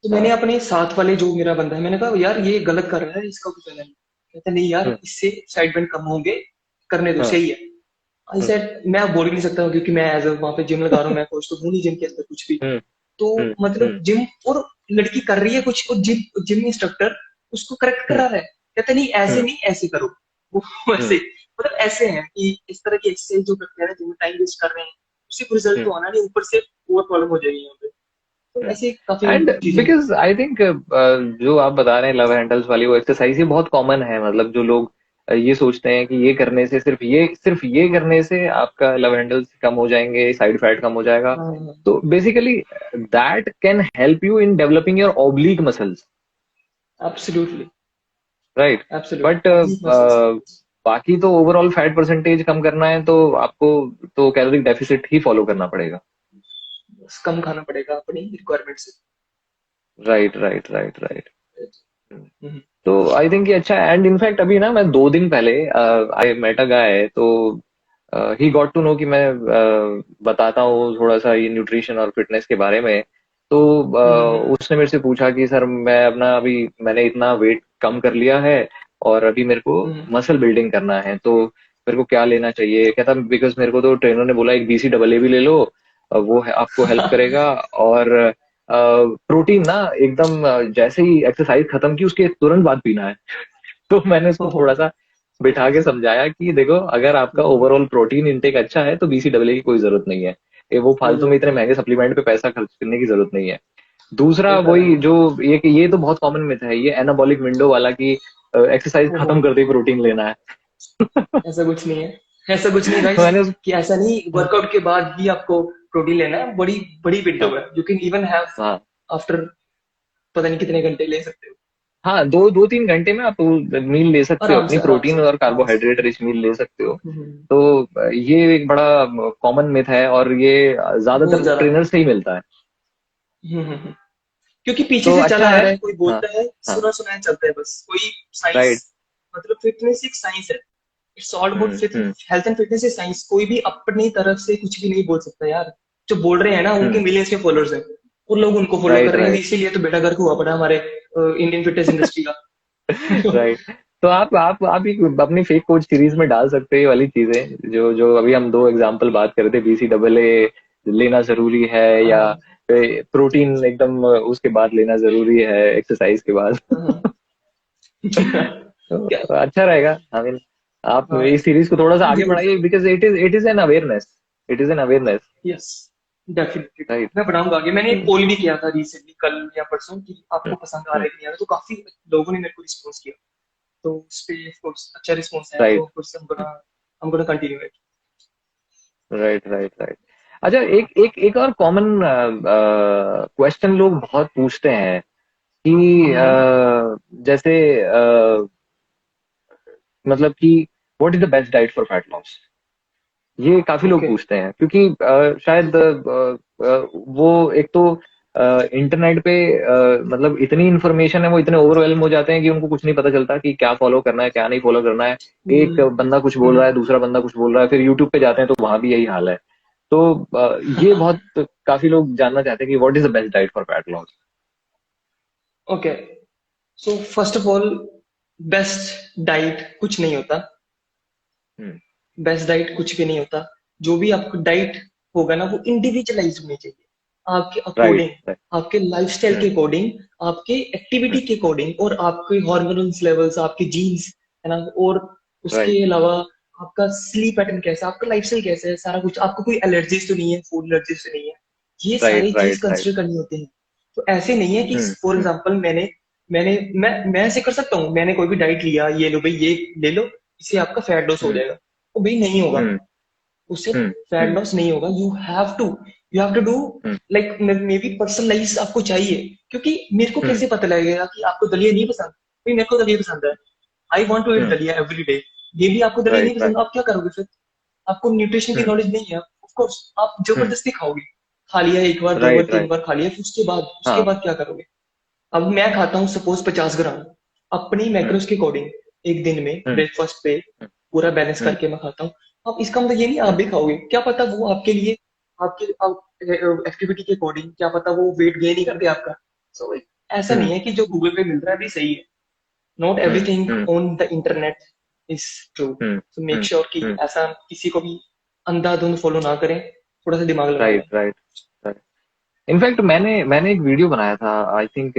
तो मैंने अपने साथ वाले जो मेरा बंदा है, मैंने कहा यार ये गलत कर रहा है, इसका कुछ अलग नहीं। कहता नहीं यार, इससे साइड बेंड कम होंगे, करने दो, हाँ। सही है। आई सेड मैं अब बोल ही नहीं सकता हूँ, क्योंकि मैं एज वहां पे जिम लगा रहा हूँ, मैं कोच तो हूँ नहीं जिम के अंदर कुछ भी। हम्म। तो हम्म। मतलब हम्म। जिम, और लड़की कर रही है कुछ, और जिम जिम इंस्ट्रक्टर उसको करेक्ट करा हम्म। रहा है। कहता नहीं ऐसे हम्म। नहीं, ऐसे करो। वो हम्म। ऐसे, मतलब ऐसे हैं कि इस तरह की एक्सरसाइज जो करते हैं ना, जिम टाइम वेस्ट कर रहे हैं, उससे कोई रिजल्ट हम्म। तो आना नहीं, ऊपर से और प्रॉब्लम हो जाएगी यहाँ पे। तो ऐसे काफी एंड चीजें हैं। बिकॉज आई थिंक जो आप बता रहे हैं लव हैंडल्स वाली वो एक्सरसाइज, ये बहुत कॉमन है। मतलब जो लोग ये सोचते हैं कि ये करने से, सिर्फ ये करने से आपका लव हैंडल्स कम हो जाएंगे, साइड फैट कम हो जाएगा। हाँ, तो basically that can help you in developing your oblique muscles, absolutely, right. But absolutely oblique muscles. बाकी तो ओवरऑल फैट परसेंटेज कम करना है तो आपको तो कैलोरिक डेफिसिट ही फॉलो करना पड़ेगा। कम खाना पड़ेगा अपनी रिक्वायरमेंट से। Right right right right. Hmm, तो आई थिंक ये अच्छा है। एंड इनफैक्ट अभी ना मैं 2 दिन पहले आई मेट अ गाय, तो ही गॉट टू नो कि मैं बताता हूँ थोड़ा सा ये न्यूट्रिशन और फिटनेस के बारे में। तो उसने मेरे से पूछा कि सर मैं अपना अभी मैंने इतना वेट कम कर लिया है और अभी मेरे को हम्म, मसल बिल्डिंग करना है, तो मेरे को क्या लेना चाहिए। कहता बिकॉज मेरे को तो ट्रेनर ने बोला एक BCAA भी ले लो, वो है आपको हेल्प करेगा। और प्रोटीन ना एकदम जैसे ही एक्सरसाइज खत्म की उसके तुरंत बाद पीना है। तो मैंने उसको ओहो, थोड़ा सा बिठा के समझाया कि देखो अगर आपका हम्म, ओवरऑल प्रोटीन इंटेक अच्छा है तो BCAA की कोई जरूरत नहीं है। ये वो कोई फालतू में जरूरत इतने नहीं है। महंगे सप्लीमेंट पे पैसा खर्च करने की जरूरत नहीं है। दूसरा होता है। वही जो ये तो बहुत कॉमन मिथ है, ये एनाबॉलिक विंडो वाला की एक्सरसाइज ओहो, खत्म कर दे प्रोटीन लेना है। ऐसा कुछ नहीं है, ऐसा कुछ नहीं गाइस, मैंने कि ऐसा नहीं वर्कआउट के बाद ही आपको प्रोटीन लेना है। बड़ी बड़ी विंडो है, यू कैन इवन हैव हाँ आफ्टर, पता नहीं कितने घंटे ले सकते हो। हाँ, 2-3 घंटे में आप मील ले सकते हो, आराम अपनी से आराम प्रोटीन से और आराम से। कार्बोहाइड्रेट रिच मील ले सकते हो। हम्म, तो ये एक बड़ा कॉमन मिथ है और ये बहुत ज्यादातर ज्यादा। ट्रेनर से ही मिलता है। क्योंकि पीछे तो से चला अच्छा आ है। रहा है, कोई हाँ बोलता है, हाँ। सुना सुनाया चलता है बस, कोई साइंस, राइट। मतलब फिटनेस एक साइंस है। It's all about hmm. Health and fitness is science. कोई भी अपनी तरफ से कुछ भी नहीं बोल सकता यार। जो बोल रहे हैं ना, उनके हम्म। मिलियंस के फॉलोअर्स हैं, और लोग उनको फॉलो कर राइट रहे हैं, राइट इसीलिए तो बेड़ा गर्क हुआ पड़ा हमारे इंडियन फिटनेस इंडस्ट्री का। राइट। तो आप एक अपनी फेक कोच सीरीज में डाल सकते हैं ये वाली चीजें, जो जो अभी हम 2 एग्जांपल बात कर रहे थे, BCAA लेना जरूरी है या हाँ, प्रोटीन एकदम उसके बाद लेना जरूरी है एक्सरसाइज के बाद। हाँ। तो क्या, अच्छा रहेगा। आई मीन आप हाँ, इस सीरीज को थोड़ा सा आगे जरूर बढ़ाइए, जरूर। Because it is an awareness, it is an awareness. Yes, definitely right. मैं बनाऊंगा आगे। मैंने एक पोल भी किया था रिसेंटली, कल या परसों, कि आपको पसंद आ रहा है कि नहीं आ रहा, तो काफी लोगों ने मेरे को रिस्पॉन्स किया। तो उस पे of course अच्छा रिस्पॉन्स है, राइट तो of course I'm gonna continue it. Right right right. अच्छा, एक एक एक और कॉमन क्वेश्चन लोग बहुत पूछते हैं कि हम्म। जैसे मतलब कि what is the best diet for fat loss. ये काफी लोग ओके। पूछते हैं क्योंकि शायद वो एक तो इंटरनेट पे मतलब इतनी इन्फॉर्मेशन है, वो इतने ओवरवेलम हो जाते हैं कि उनको कुछ नहीं पता चलता कि क्या फॉलो करना है क्या नहीं फॉलो करना है। एक हम्म। बंदा कुछ बोल रहा हम्म। है, दूसरा बंदा कुछ बोल रहा है, फिर यूट्यूब पे जाते हैं तो वहां भी यही हाल है। तो ये बहुत काफी लोग जानना चाहते हैं कि what is the best diet for fat loss. Okay. So first of all, best diet कुछ नहीं होता। हम्म। बेस्ट डाइट कुछ भी नहीं होता। जो भी आपको डाइट होगा ना, वो इंडिविजुअलाइज होनी चाहिए, आपके राइट अकॉर्डिंग, राइट। आपके लाइफस्टाइल के हम्म। अकॉर्डिंग, आपके एक्टिविटी के अकॉर्डिंग, और आपके हार्मोन्स लेवल्स, आपके जीन्स, है ना, और राइट उसके अलावा आपका स्लीप पैटर्न कैसा है, आपका लाइफस्टाइल कैसा है, सारा कुछ, आपको कोई एलर्जीज तो नहीं है, फूड एलर्जीज तो नहीं है, ये सारी राइट चीज राइट राइट। कंसिडर करनी होती है। तो ऐसे नहीं है कि फॉर हम्म। एग्जाम्पल मैं ऐसे कर सकता हूँ, मैंने कोई भी डाइट लिया, ये लो भाई ये ले लो, इससे आपका फैट लॉस हो हम्म। जाएगा, तो भाई नहीं होगा, हम्म। उससे हम्म। फैट हम्म। लॉस नहीं होगा। You have to do hmm. Like, maybe personalize आपको चाहिए, क्योंकि मेरे को हम्म। कैसे पता लगेगा कि आपको दलिया नहीं पसंद, भाई मेरे को दलिया पसंद है, आई वॉन्ट टू ईट हम्म। दलिया एवरी डे, ये भी आपको दलिया नहीं राइट पसंद, राइट। आप क्या करोगे फिर? आपको न्यूट्रिशन की हम्म। नॉलेज नहीं है, ऑफ कोर्स आप हम्म। जबरदस्ती खाओगे, खा लिया एक बार, दो बार, राइट तीन राइट। बार खा लिया, फिर उसके हाँ। बाद क्या करोगे? अब मैं खाता हूँ सपोज 50 ग्राम, अपनी हम्म। मैक्रोस के अकॉर्डिंग, एक दिन में हम्म। ब्रेकफास्ट पे हम्म। पूरा बैलेंस हम्म। करके मैं खाता हूँ। अब इसका मतलब ये नहीं आप हम्म। भी खाओगे, क्या पता वो आपके लिए, आपके एक्टिविटी के अकॉर्डिंग, क्या पता वो वेट गेन ही कर दे आपका। सो ऐसा नहीं हम्म। है कि जो गूगल पे मिल रहा है भी सही है, not hmm. Everything hmm. On the internet is true. Hmm. So make hmm. Sure कि हम्म। ऐसा किसी को भी अंधाधुंध फॉलो ना करें, थोड़ा सा दिमाग लगाएं। Right right right. इनफैक्ट मैंने मैंने एक वीडियो बनाया था, आई थिंक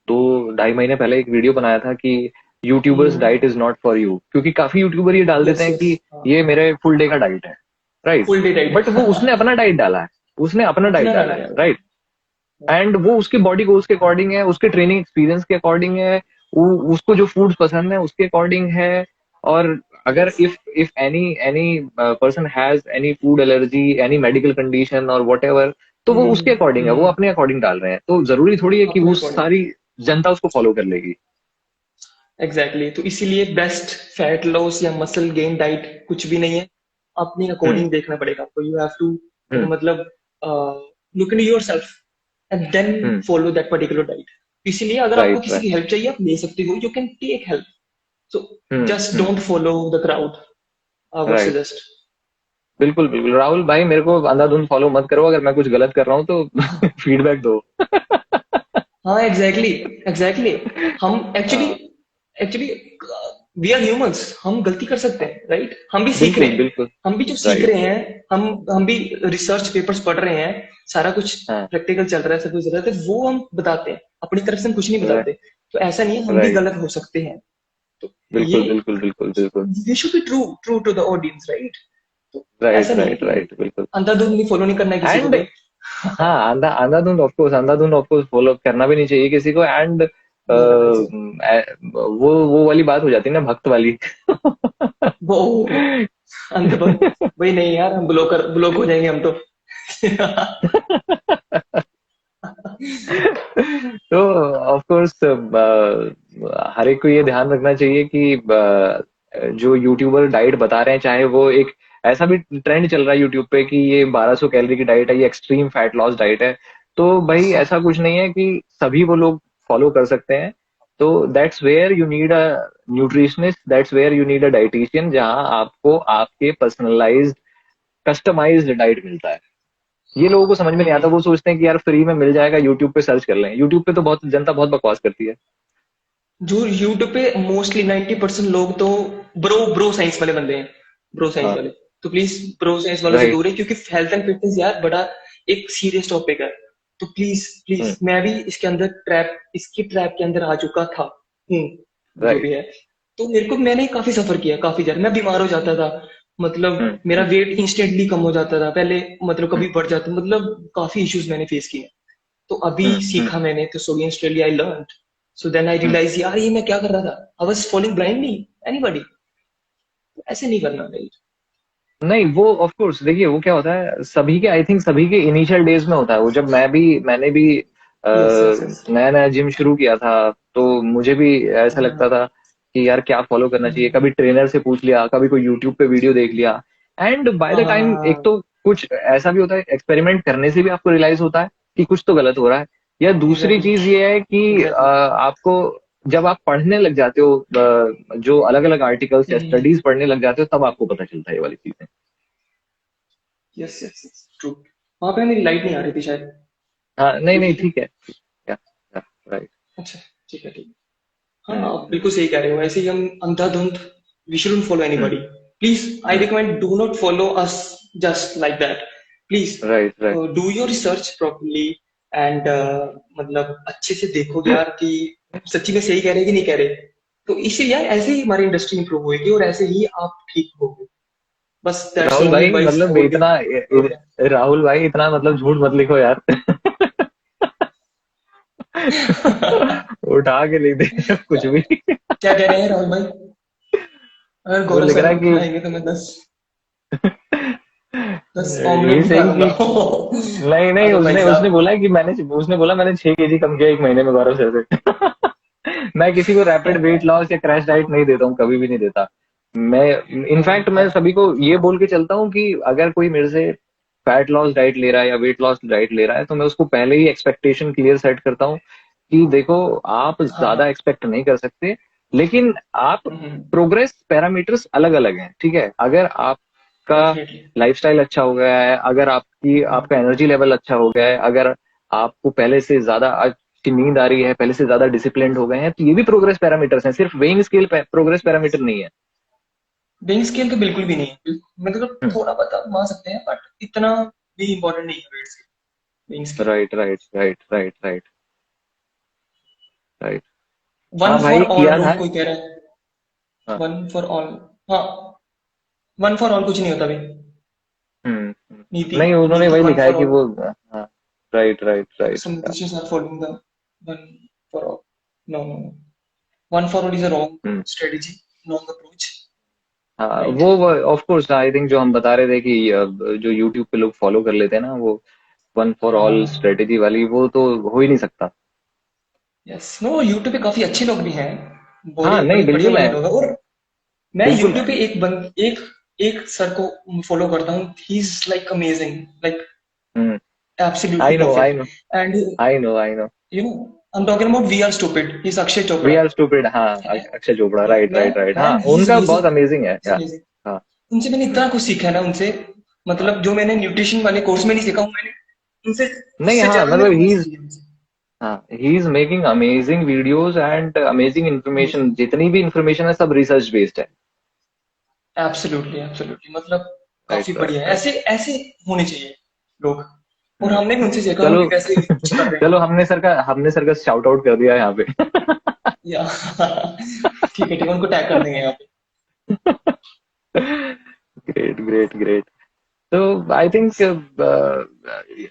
2 ढाई महीने पहले एक वीडियो बनाया था कि YouTubers diet is not for you, क्योंकि काफी यूट्यूबर ये डाल देते यस हैं यस। कि ये मेरे फुल डे का डाइट है। Right. Full day diet but वो उसने अपना डाइट डाला है, उसने अपना डाइट अपना डाला डाला है। है। राइट। एंड वो उसके बॉडी गोल्स के अकॉर्डिंग है, उसके ट्रेनिंग एक्सपीरियंस के अकॉर्डिंग है, उसको जो फूड पसंद है उसके अकॉर्डिंग है। और अगर yes. If any person has any food allergy, any medical condition और वट एवर, तो वो उसके अकॉर्डिंग है, वो अपने अकॉर्डिंग डाल रहे हैं, तो जरूरी थोड़ी है कि अपने वो अकॉर्डिंग, सारी जनता उसको फॉलो कर लेगी। एग्जैक्टली। तो इसीलिए बेस्ट फैट लॉस या मसल गेन डाइट कुछ भी नहीं है, अपने हम्म। अकॉर्डिंग देखना पड़ेगा आपको। You have to hmm. मतलब look in yourself and then hmm. Follow that particular diet. इसीलिए अगर आपको राइट किसी राइट। की हेल्प चाहिए, आप ले सकते हो, you can take help. So hmm. Just hmm. Don't follow the crowd, I would right. Suggest. बिल्कुल बिल्कुल राहुल भाई, मेरे को अंधाधुंध फॉलो मत करो, अगर मैं कुछ गलत कर रहा हूँ तो फीडबैक दो। हाँ एग्जैक्टली, एग्जैक्टली। हम एक्चुअली, हाँ। एक्चुअली वी आर ह्यूमंस, हम गलती कर सकते हैं, राइट? हम भी सीख रहे बिल्कुल हैं, बिल्कुल। हम भी जो सीख राइट। रहे हैं, हम भी रिसर्च पेपर्स पढ़ रहे हैं, सारा कुछ हाँ। प्रैक्टिकल चल रहा है, सब कुछ चल रहा है, तो वो हम बताते हैं, अपनी तरफ से हम कुछ नहीं राइट बताते। तो ऐसा नहीं है, हम भी राइट। गलत हो सकते हैं। तो ये, बिल्कुल बिल्कुल बिल्कुल बिल्कुल। We should be true, true to the audience, right? तो ऐसा राइट नहीं है राइट कि राइट बिल्कुल। अंधाधुंध नहीं फॉलो नहीं करना है किसी को एंड भाई। हाँ, अंधाधुंध ऑफ कोर्स फॉलो करना भी नहीं चाहिए किसी को। एंड नहीं करना चाहिए वो वाली बात हो जाती है ना, भक्त वाली। वो, अंधभक्त, भाई नहीं यार, हम ब्लॉक हो जाएंगे हम तो। तो ऑफ कोर्स हर एक को ये ध्यान रखना चाहिए कि जो यूट्यूबर डाइट बता रहे हैं, चाहे वो एक ऐसा भी ट्रेंड चल रहा है यूट्यूब पे कि ये 1200 कैलोरी की डाइट है, ये एक्सट्रीम फैट लॉस डाइट है, तो भाई ऐसा कुछ नहीं है कि सभी वो लोग फॉलो कर सकते हैं। तो that's where you need a nutritionist, that's where you need a dietitian, जहां आपको आपके पर्सनलाइज्ड कस्टमाइज्ड डाइट मिलता है। ये लोगों को समझ में नहीं आता, वो सोचते हैं कि यार फ्री में मिल जाएगा, यूट्यूब पे सर्च कर लें। यूट्यूब पे तो बहुत जनता बहुत बकवास करती है। जो यूट्यूब पे मोस्टली 90% लोग तो ब्रो साइंस वाले बंदे हैं, ब्रो साइंस हाँ। वाले। तो प्लीज ब्रो साइंस वालों से राइट। दूर है, क्योंकि हेल्थ एंड फिटनेस यार बड़ा एक सीरियस टॉपिक है। तो प्लीज हम्म। प्लीज, मैं भी इसकी ट्रैप के अंदर आ चुका था, हूँ, जो राइट। भी है। तो मैंने काफी सफर किया, काफी ज्यादा मैं बीमार हो जाता था, मतलब हम्म। मेरा हम्म। वेट इंस्टेंटली कम हो जाता था पहले, मतलब हम्म। कभी बढ़ जाता, मतलब काफी इश्यूज मैंने फेस किए। तो अभी हम्म। हम्म। सीखा मैंने, तो slowly and steadily I learn. So then I realise यार ये मैं क्या कर रहा था, I was following blindly anybody. ऐसे नहीं करना राइट। नहीं वो ऑफ कोर्स देखिए वो क्या होता है सभी के आई थिंक सभी के इनिशियल डेज में होता है वो जब मैंने भी यस यस यस। नया नया जिम शुरू किया था तो मुझे भी ऐसा लगता था कि यार क्या फॉलो करना चाहिए, कभी ट्रेनर से पूछ लिया, कभी कोई यूट्यूब पे वीडियो देख लिया। एंड बाय द टाइम एक तो कुछ ऐसा भी होता है एक्सपेरिमेंट करने से भी आपको रियलाइज होता है कि कुछ तो गलत हो रहा है, या दूसरी एग्जैक्टली चीज ये है कि एग्जैक्टली। आपको जब आप पढ़ने लग जाते हो जो अलग अलग आर्टिकल्स या स्टडीज पढ़ने लग जाते हो तब आपको पता चलता है ये वाली चीजें। Yes yes yes true. वहां पे मेरी लाइट नहीं आ रही थी शायद। हाँ नहीं नहीं ठीक है। ठीक है। राइट। अच्छा ठीक है ठीक है। हाँ आप बिल्कुल सही कह रहे हो, ऐसे ही हम अंधाधुंध we shouldn't follow anybody. Please I recommend do not follow us just like that. Please right right. Do your research properly and मतलब अच्छे से देखो यार कि सच्ची में सही कह रहे हैं कि नहीं कह रहे। तो इससे यार ऐसे ही हमारी इंडस्ट्री इंप्रूव होगी और ऐसे ही आप ठीक होगे। बस दैट्स राहुल ओनली भाई एडवाइस आई मतलब वुड गिव। इतना राहुल भाई इतना मतलब झूठ मत लिखो यार। उठा के लिख दे क्या कुछ भी। क्या कह रहे हैं राहुल भाई? अगर वो गौरव लिख सर रहा है को कि खिलाएंगे तो मैं 10 ऑमलेट यही भी खा सही लूंगा। कि नहीं नहीं अरे भाई उसने उसने साहब। बोला कि उसने बोला मैंने 6 kg कम किया एक महीने में गौरव सर से। मैं किसी को रैपिड वेट लॉस या क्रैश डाइट नहीं देता हूँ, कभी भी नहीं देता। मैं इनफैक्ट मैं सभी को ये बोल के चलता हूँ कि अगर कोई मेरे से फैट लॉस डाइट ले रहा है या वेट लॉस डाइट ले रहा है तो मैं उसको पहले ही एक्सपेक्टेशन क्लियर सेट करता हूँ कि देखो आप हाँ ज्यादा हाँ। एक्सपेक्ट नहीं कर सकते, लेकिन आप हम्म। प्रोग्रेस पैरामीटर्स अलग अलग हैं, ठीक है। अगर आपका डेफिनेटली। लाइफस्टाइल अच्छा हो गया है, अगर आपका एनर्जी लेवल अच्छा हो गया है, अगर आपको पहले से ज्यादा की नींद आ रही है, पहले से ज्यादा डिसिप्लिन्ड हो गए हैं, तो ये भी प्रोग्रेस पैरामीटर्स हैं, सिर्फ वेइंग स्केल प्रोग्रेस पैरामीटर नहीं है। वेइंग स्केल तो बिल्कुल भी नहीं है, मतलब हम्म। थोड़ा बहुत आप मान सकते हैं बट इतना भी इम्पोर्टेंट नहीं है weight scale, weighing scale. Right right right right right right. One हाँ फॉर भाई ऑल किया था। रूल कोई कह रहा है। हाँ। One for all. हाँ। वन फॉर ऑल कुछ नहीं होता भाई। नीति। नहीं उन्होंने नीति वही वन लिखा है फॉर कि ऑल। वो हाँ। Right right right. some Christians are following the one for all. No, no, no. One for all is a wrong hmm. strategy, wrong approach, हाँ right? वो ऑफ कोर्स आई थिंक जो हम बता रहे थे कि जो यूट्यूब पे लोग फॉलो कर लेते हैं ना वो वन फॉर हाँ ऑल हाँ। स्ट्रेटेजी वाली, वो तो हो ही नहीं सकता। यस नो, यूट्यूब पे काफी अच्छे लोग भी हैं, बड़े हाँ नहीं बड़े बढ़िया बिल्कुल बढ़िया है। लोग हैं। और मैं बिल्कुल यूट्यूब है। पे एक एक सर को फॉलो करता हूँ, he is like amazing, like hmm. Absolutely I know I perfect. No and I know I know. You know I am talking about we are stupid, he is Akshay we Chopra. Are stupid, हाँ है अक्षय चोपड़ा, ना? राइट राइट राइट, हाँ मैन ही इज उनका बहुत अमेजिंग, अमेजिंग है इज या। अमेजिंग। हाँ। उनसे मैंने हम्म। इतना कुछ सीखा है ना उनसे, हाँ। मतलब जो मैंने न्यूट्रिशन वाले कोर्स में नहीं सीखा हूँ मैंने उनसे, नहीं उससे हाँ ज्यादा मैंने मतलब वहां ही सीखी है उनसे। हाँ he is making amazing videos and amazing information, amazing. जितनी भी इंफॉर्मेशन है सब रिसर्च बेस्ड है। एब्सोल्युटली एब्सोल्युटली, मतलब राइट काफी राइट बढ़िया है, राइट। ऐसे ऐसे होने चाहिए लोग। और हम्म। हमने भी उनसे सीखा, हम चलो भी वैसे ही कुछ कर रहे हैं। चलो हमने सर का शाउट आउट कर दिया यहाँ पे। या ठीक है ठीक है, उनको टैग कर देंगे यहाँ पे। Great great great. तो आई थिंक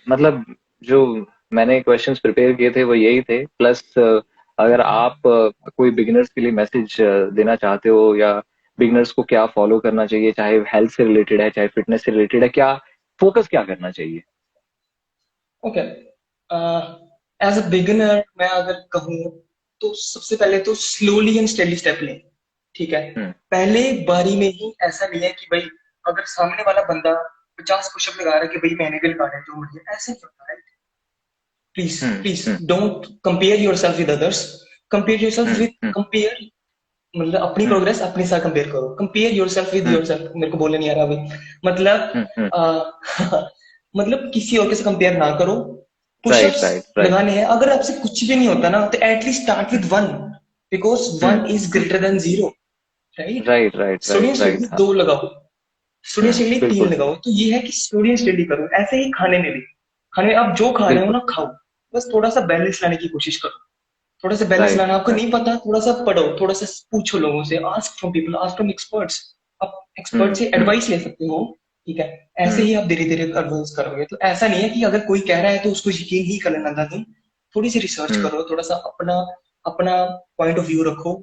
मतलब जो मैंने क्वेश्चंस प्रिपेयर किए थे वो यही थे, प्लस अगर आप कोई बिगिनर्स के लिए मैसेज देना चाहते हो या बिगिनर्स को क्या फॉलो करना चाहिए, चाहे हेल्थ से रिलेटेड है चाहे फिटनेस से रिलेटेड है, क्या फोकस क्या करना चाहिए। ओके, एज अ बिगिनर मैं अगर कहूँ तो सबसे पहले तो स्लोली एंड स्टेडी स्टेप लें। ठीक है। हम्म। पहले बारी में ही ऐसा नहीं है कि भाई अगर सामने वाला बंदा 50 पुशअप लगा रहा है कि भाई मैंने भी लगाना है तो मुझे ऐसे नहीं होता है। Please please hmm. Don't compare your self with others, compare your self with hmm. Compare, मतलब अपनी हम्म। प्रोग्रेस अपने साथ कंपेयर करो। Compare your self with hmm. Your self, मेरे को बोलने नहीं आ रहा अभी। मतलब हम्म। मतलब किसी और के से कंपेयर ना करो। राइट पुशअप्स राइट राइट लगाने हैं, अगर आपसे कुछ भी नहीं होता ना तो at least start with one, because one is greater than zero, right? Right right slowly right and right. Steadily दो लगाओ, स्लोली एंड स्टेडली तीन बिल्कुल। लगाओ। तो ये है कि स्लोली एंड स्टेडली करो। ऐसे ही खाने में भी, खाने में आप जो खा रहे हो बिल्कुल। ना खाओ, बस थोड़ा सा बैलेंस लाने की कोशिश करो। थोड़ा सा बैलेंस राइट लाना आपको राइट। नहीं पता, थोड़ा सा पढ़ो, थोड़ा सा पूछो लोगों से, ask from people, ask from experts. आप एक्सपर्ट से हम्म। एडवाइस ले सकते हो। ठीक है। ऐसे हम्म। ही आप धीरे धीरे एडवांस करोगे। तो ऐसा नहीं है कि अगर कोई कह रहा है तो उसको यकीन ही कर लेना था तुम। थोड़ी सी रिसर्च हम्म। करो, थोड़ा सा अपना अपना पॉइंट ऑफ व्यू रखो।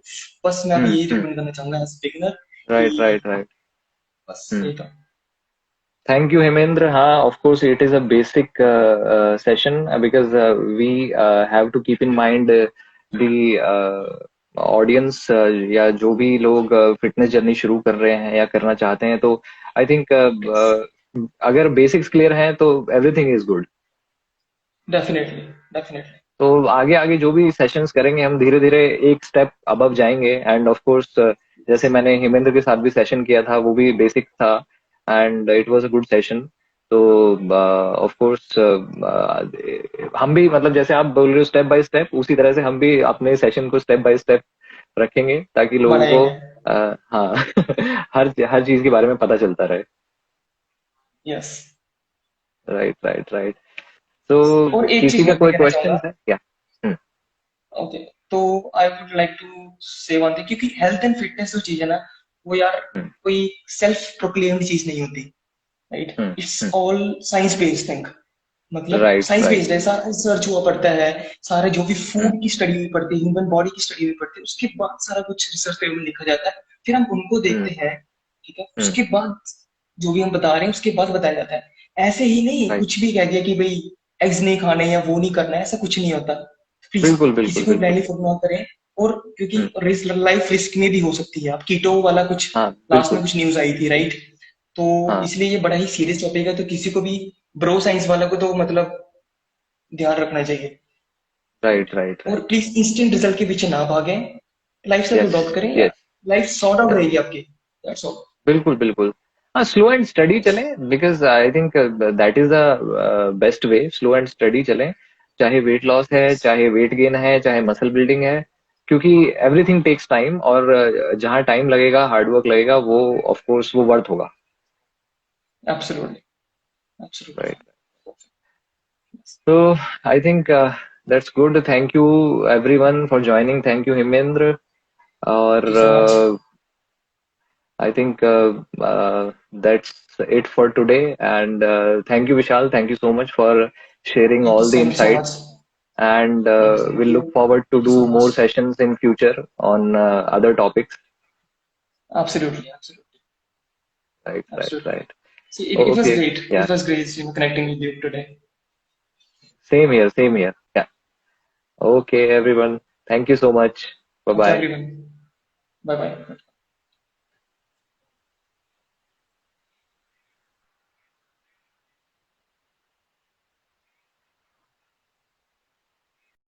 बस मैं अभी यही हम्म, रिकमेंड करना चाहूंगा एज बिगिनर राइट कि राइट राइट। बस हम्म, यही था। thank you, Hemendra. Of course, it is a basic session because we have to keep in mind the audience या जो भी लोग फिटनेस जर्नी शुरू कर रहे हैं या करना चाहते हैं, तो आई थिंक अगर बेसिक्स क्लियर हैं तो everything is good. Definitely definitely. तो आगे आगे जो भी सेशंस करेंगे हम धीरे धीरे एक स्टेप अबव जाएंगे। एंड ऑफ कोर्स जैसे मैंने हेमेंद्र के साथ भी सेशन किया था, वो भी बेसिक था and it was a good session. तो ऑफ कोर्स हम भी मतलब जैसे आप बोल रहे हो स्टेप बाय स्टेप, उसी तरह से हम भी अपने सेशन को स्टेप बाय स्टेप रखेंगे ताकि लोगों को बढ़ाएंगे। हाँ हर चीज के बारे में पता चलता रहे। यस। Right right right. तो और एक किसी चीज का मैं कोई कहना क्वेश्चन चाहूंगा। है क्या? हम्म, ओके। तो आई वुड लाइक टू से वन थिंग, क्योंकि हेल्थ एंड फिटनेस जो चीज है ना, वो यार हम्म, कोई सेल्फ प्रोक्लेम्ड चीज नहीं होती, right? Hmm, it's hmm, all science based thing. मतलब राइट साइंस राइट। बेस्ड है, सारा रिसर्च हुआ पड़ता है, सारे जो भी हम्म, फूड की स्टडी हुई पड़ती है, ह्यूमन बॉडी की स्टडी हुई पड़ती है, उसके बाद सारा कुछ रिसर्च पेपर में लिखा जाता है, फिर हम उनको हम्म, देखते हैं। ठीक है, हम्म, उसके बाद जो भी हम बता रहे हैं उसके बाद बताया जाता है। ऐसे ही नहीं राइट। कुछ भी कह दिया कि भाई एग्स नहीं खाने या वो नहीं करना है, ऐसा कुछ नहीं होता। प्लीज बिल्कुल किसी बिल्कुल को बिल्कुल। ब्लाइंडली फॉलो ना करें। और क्योंकि हम्म, लाइफ रिस्क में भी हो सकती है। आप कीटो वाला कुछ हाँ लास्ट में बिल्कुल। कुछ न्यूज आई थी, राइट? तो हाँ इसलिए ये बड़ा ही सीरियस टॉपिक है, तो किसी को भी ब्रो साइंस वाला को तो मतलब ध्यान रखना चाहिए। राइट राइट और राइट। प्लीज इंस्टेंट रिजल्ट के पीछे ना भागें, लाइफस्टाइल को यस अडॉप्ट करें, yes life sort out yes. रहेगी आपकी। That's all. बिल्कुल बिल्कुल। हाँ, स्लो एंड स्टडी चलें because I think that is the best way. Slow and study चलें, चाहे वेट लॉस है, यस। चाहे वेट गेन है, चाहे मसल बिल्डिंग है, क्योंकि एवरीथिंग टेक्स टाइम। और जहाँ टाइम लगेगा, हार्डवर्क लगेगा, वो ऑफ कोर्स वो वर्थ होगा। Absolutely absolutely. राइट। तो I think that's good. Thank you everyone for joining. Thank you Himendra. और thank you so much. I think that's it for today. And thank you, Vishal. Thank you so much for sharing all the thank you so insights. Much. And thank we'll you look forward to thank you do so much. more sessions in future on other topics. Absolutely absolutely Right, right, absolutely. right. See, it was Okay. great. Yeah. It was great, connecting with you today. Same here. Same here. Yeah. Okay, everyone. Thank you so much. Bye Thanks bye. everyone. Bye bye.